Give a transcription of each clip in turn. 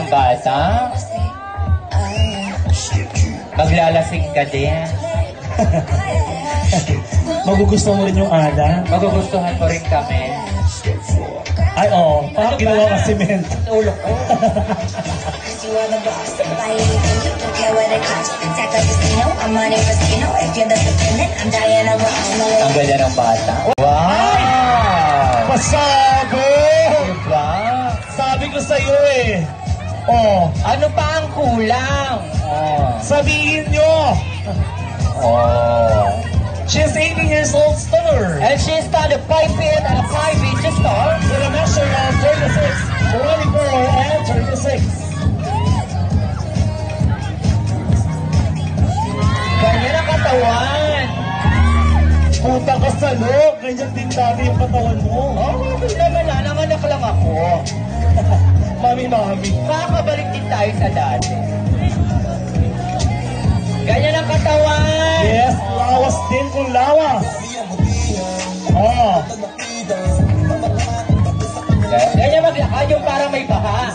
ng bata. Maglalasing ka din. Magugustuhan mo rin yung Ada? Magugustuhan mo rin kami. Ay, oo. Parang ginawa ka cement. Ulo ko. Ang ganda ng bata. Wow! Pasabi! Diba? Sabi ko sa'yo eh. Oh, Ano pa ang kulang? sabihin nyo. Oh. She's 18 years old stunner. And she's done a 5 feet and a 5 inches tall. With a measure of 36, 24, and 36. Ganyan ang katawan. Puta ka sa loob. Ganyan din dati yung katawan mo. Oh, okay naman na. Nanganak lang ako. Mami. Kakabalik din tayo sa dati. Ganyan ang katawan. Yes, lawas din kung lawas. Oh. Ganyan maglakad yung parang may baha.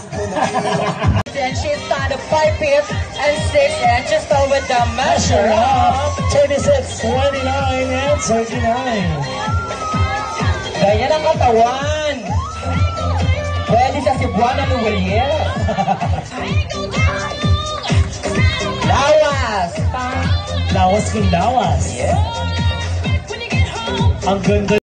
And she's done a 5 feet and 6 inches tall with the measure of 36, 29, and 39. Ganyan ang katawan. Pwede sa Cebuana ni William. Lawas. Lawas kung lawas. Yeah. Ang ganda.